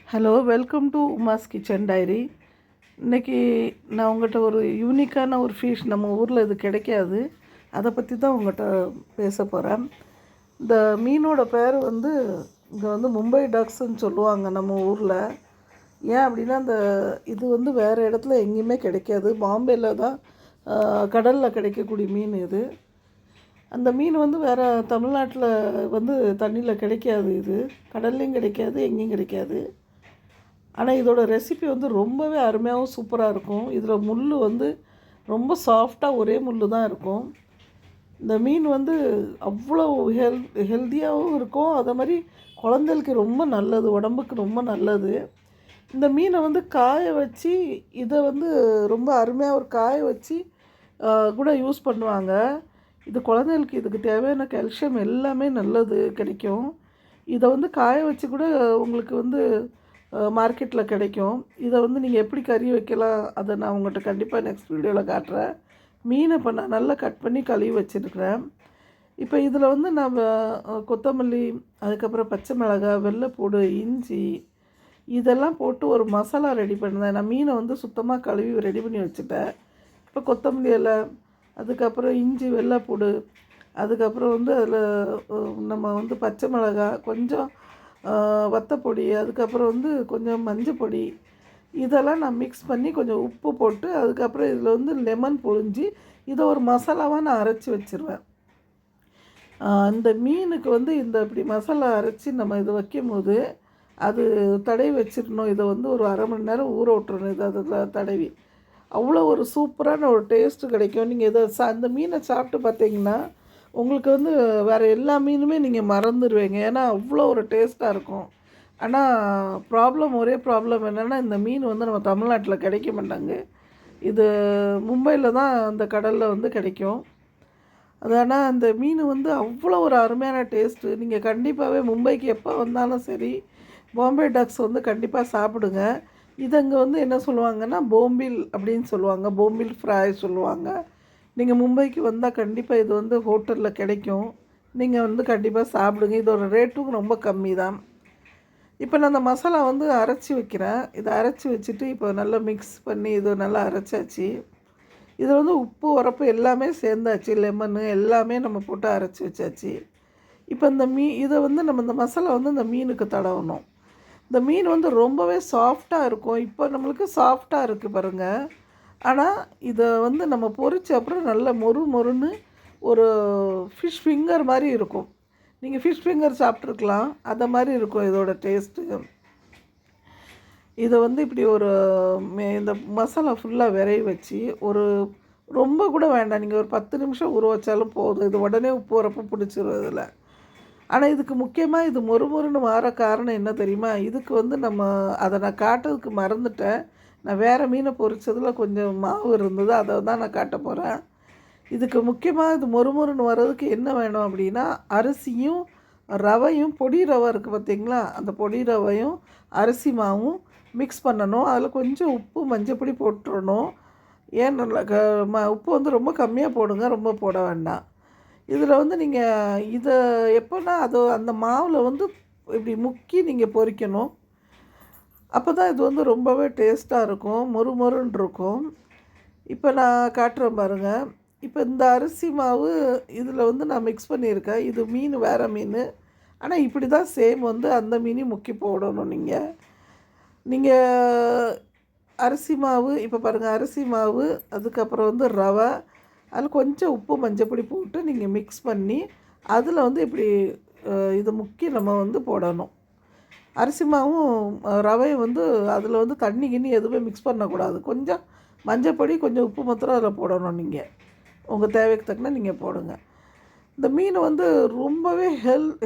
Hello, welcome to Uma's kitchen diary. இன்றைக்கி நான் உங்கள்கிட்ட ஒரு யூனிக்கான ஒரு ஃபிஷ் நம்ம ஊரில் இது கிடைக்காது. அதை பற்றி தான் உங்கள்கிட்ட பேச போகிறேன். இந்த மீனோட பேர் வந்து இங்கே வந்து மும்பை டாக்ஸ்ன்னு சொல்லுவாங்க நம்ம ஊரில். ஏன் அப்படின்னா இது வந்து வேறு இடத்துல எங்கேயுமே கிடைக்காது. பாம்பேயில் தான் கடலில் கிடைக்கக்கூடிய மீன் இது. அந்த மீன் வந்து வேறு தமிழ்நாட்டில் வந்து தண்ணியில் கிடைக்காது. இது கடல்லையும் கிடைக்காது, எங்கேயும் கிடைக்காது. ஆனால் இதோட ரெசிபி வந்து ரொம்பவே அருமையாகவும் சூப்பராக இருக்கும். இதில் முள் வந்து ரொம்ப சாஃப்டாக ஒரே முள் தான் இருக்கும். இந்த மீன் வந்து அவ்வளோ ஹெல்த்தியாகவும் இருக்கும். அதே மாதிரி குழந்தைகளுக்கு ரொம்ப நல்லது, உடம்புக்கு ரொம்ப நல்லது. இந்த மீனை வந்து காய வச்சு இதை வந்து ரொம்ப அருமையாக ஒரு காய வச்சு கூட யூஸ் பண்ணுவாங்க. இது குழந்தைகளுக்கு இதுக்கு தேவையான கால்சியம் எல்லாமே நல்லது கிடைக்கும். இதை வந்து காய வச்சு கூட உங்களுக்கு வந்து மார்க்கெட்டில் கிடைக்கும். இதை வந்து நீங்கள் எப்படி கறி வைக்கலாம் அதை நான் உங்கள்கிட்ட கண்டிப்பாக நெக்ஸ்ட் வீடியோவில் காட்டுறேன். மீனை இப்போ நான் நல்லா கட் பண்ணி கழுவி வச்சுருக்கிறேன். இப்போ இதில் வந்து நம்ம கொத்தமல்லி, அதுக்கப்புறம் பச்சை மிளகாய், வெள்ளைப்பூடு, இஞ்சி இதெல்லாம் போட்டு ஒரு மசாலா ரெடி பண்ணேன். நான் மீனை வந்து சுத்தமாக கழுவி ரெடி பண்ணி வச்சுட்டேன். இப்போ கொத்தமல்லி இலை, அதுக்கப்புறம் இஞ்சி, வெள்ளைப்பூடு, அதுக்கப்புறம் வந்து அதில் நம்ம வந்து பச்சை மிளகாய், கொஞ்சம் வத்தப்பொடி, அதுக்கப்புறம் வந்து கொஞ்சம் மஞ்சப்பொடி, இதெல்லாம் நான் மிக்ஸ் பண்ணி கொஞ்சம் உப்பு போட்டு அதுக்கப்புறம் இதில் வந்து லெமன் புழிஞ்சி இதை ஒரு மசாலாவாக நான் அரைச்சி வச்சுருவேன். இந்த மீனுக்கு வந்து இப்படி மசாலா அரைச்சி நம்ம இதை வைக்கும் போது அது தடவி வச்சிடணும். இதை வந்து ஒரு அரை மணி நேரம் ஊற விட்டுறணும். இதை அதில் தடவி அவ்வளோ ஒரு சூப்பரான ஒரு டேஸ்ட்டு கிடைக்கும். நீங்கள் இதை அந்த மீனை சாப்பிட்டு பார்த்தீங்கன்னா உங்களுக்கு வந்து வேறு எல்லா மீனுமே நீங்கள் மறந்துடுவீங்க. ஏன்னா அவ்வளோ ஒரு டேஸ்ட்டாக இருக்கும். ஆனால் ஒரே ப்ராப்ளம் என்னென்னா இந்த மீன் வந்து நம்ம தமிழ்நாட்டில் கிடைக்க மாட்டாங்க. இது மும்பையில் தான் அந்த கடலில் வந்து கிடைக்கும். அது ஆனால் அந்த மீன் வந்து அவ்வளோ ஒரு அருமையான டேஸ்ட்டு. நீங்கள் கண்டிப்பாகவே மும்பைக்கு எப்போ வந்தாலும் சரி பாம்பே டாக்ஸ் வந்து கண்டிப்பாக சாப்பிடுங்க. இது அங்கே வந்து என்ன சொல்லுவாங்கன்னா போம்பில் அப்படின்னு சொல்லுவாங்க, போம்பில் ஃப்ரை சொல்லுவாங்க. நீங்கள் மும்பைக்கு வந்தால் கண்டிப்பாக இது வந்து ஹோட்டலில் கிடைக்கும். நீங்கள் வந்து கண்டிப்பாக சாப்பிடுங்க. இதோட ரேட்டும் ரொம்ப கம்மி தான். இப்போ நான் அந்த மசாலா வந்து அரைச்சி வைக்கிறேன். இதை அரைச்சி வச்சுட்டு இப்போ நல்லா மிக்ஸ் பண்ணி இது நல்லா அரைச்சாச்சு. இதில் வந்து உப்பு, உரப்பு எல்லாமே சேர்ந்தாச்சு, லெமனு எல்லாமே நம்ம போட்டு அரைச்சி வச்சாச்சு. இப்போ இதை வந்து நம்ம இந்த மசாலா வந்து இந்த மீனுக்கு தடவணும். இந்த மீன் வந்து ரொம்பவே சாஃப்டாக இருக்கும். இப்போ நம்மளுக்கு சாஃப்டாக இருக்குது பாருங்கள். ஆனால் இதை வந்து நம்ம பொரிச்ச அப்புறம் நல்ல மொறுன்னு ஒரு ஃபிஷ் ஃபிங்கர் மாதிரி இருக்கும். நீங்கள் ஃபிஷ் ஃபிங்கர் சாப்பிட்ருக்கலாம், அந்த மாதிரி இருக்கும் இதோட டேஸ்ட்டு. இதை வந்து இப்படி இந்த மசாலா ஃபுல்லாக விரைவி வச்சு ரொம்ப கூட வேண்டாம், நீங்கள் ஒரு 10 நிமிஷம் ஊற வச்சாலும் போதும். இது உடனே உப்பு உரப்பு பிடிச்சிரும் இதில். ஆனால் இதுக்கு முக்கியமாக இது மொறுன்னு மாற காரணம் என்ன தெரியுமா? இதுக்கு வந்து அதை நான் காட்டுறதுக்கு மறந்துட்டேன். நான் வேறு மீனை பொரிச்சதில் கொஞ்சம் மாவு இருந்தது, அதை தான் நான் காட்ட போகிறேன். இதுக்கு முக்கியமாக இது மொறுன்னு வர்றதுக்கு என்ன வேணும் அப்படின்னா அரிசியும் ரவையும், பொடி ரவை இருக்குது பார்த்திங்களா, அந்த பொடி ரவையும் அரிசி மாவும் மிக்ஸ் பண்ணணும். அதில் கொஞ்சம் உப்பு, மஞ்சப்பொடி போட்டுடணும். ஏன் உப்பு வந்து ரொம்ப கம்மியாக போடுங்க, ரொம்ப போட வேண்டாம். இதில் வந்து நீங்கள் இதை எப்போன்னா அந்த மாவில் வந்து இப்படி முக்கி நீங்கள் பொரிக்கணும். அப்போ தான் இது வந்து ரொம்பவே டேஸ்ட்டாக இருக்கும், மொறுன்னு இருக்கும். இப்போ நான் காட்டுறேன் பாருங்கள். இப்போ இந்த அரிசி மாவு இதில் வந்து நான் மிக்ஸ் பண்ணியிருக்கேன். இது மீன் வேறு மீன், ஆனால் இப்படி தான் சேம் வந்து அந்த மீனையும் முக்கி போடணும். நீங்கள் அரிசி மாவு, இப்போ பாருங்கள், அரிசி மாவு, அதுக்கப்புறம் வந்து ரவை, அதில் கொஞ்சம் உப்பு, மஞ்சப்பொடி போட்டு நீங்கள் மிக்ஸ் பண்ணி அதில் வந்து இப்படி இதை முக்கி நம்ம வந்து போடணும். அரிசி மாவும் ரவையும் வந்து அதில் வந்து தண்ணி கிண்ணி எதுவுமே மிக்ஸ் பண்ணக்கூடாது. கொஞ்சம் மஞ்சப்பொடி, கொஞ்சம் உப்பு மாத்திரம் அதில் போடணும். நீங்கள் உங்கள் தேவைக்கு தக்கன நீங்கள் போடுங்க. இந்த மீன் வந்து ரொம்பவே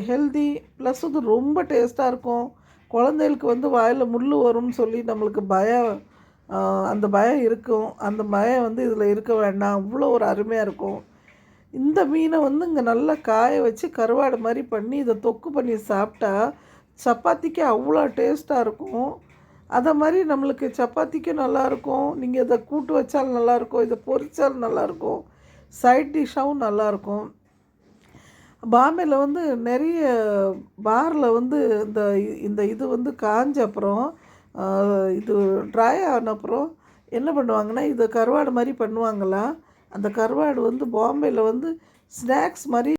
ஹெல்தி ப்ளஸ் வந்து ரொம்ப டேஸ்ட்டாக இருக்கும். குழந்தைகளுக்கு வந்து வாயில் முள் வரும்னு சொல்லி நம்மளுக்கு அந்த பயம் இருக்கும். அந்த பயம் வந்து இதில் இருக்க வேண்டாம். அவ்வளோ ஒரு அருமையாக இருக்கும். இந்த மீனை வந்து இங்கே நல்லா காய வச்சு கருவாடு மாதிரி பண்ணி இதை தொக்கு பண்ணி சாப்பிட்டா சப்பாத்திக்கு அவ்வளோ டேஸ்ட்டாக இருக்கும். அதை மாதிரி நம்மளுக்கு சப்பாத்திக்கும் நல்லாயிருக்கும். நீங்கள் இதை கூட்டு வச்சாலும் நல்லாயிருக்கும், இதை பொரிச்சாலும் நல்லாயிருக்கும், சைட் டிஷ்ஷாகவும் நல்லாயிருக்கும். பாம்பேல வந்து நிறைய பாரில் வந்து இந்த இந்த இது வந்து காஞ்ச அப்புறம் இது ட்ரை ஆன அப்புறம் என்ன பண்ணுவாங்கன்னா இதை கருவாடு மாதிரி பண்ணுவாங்களாம். அந்த கருவாடு வந்து பாம்பேல வந்து ஸ்நாக்ஸ் மாதிரி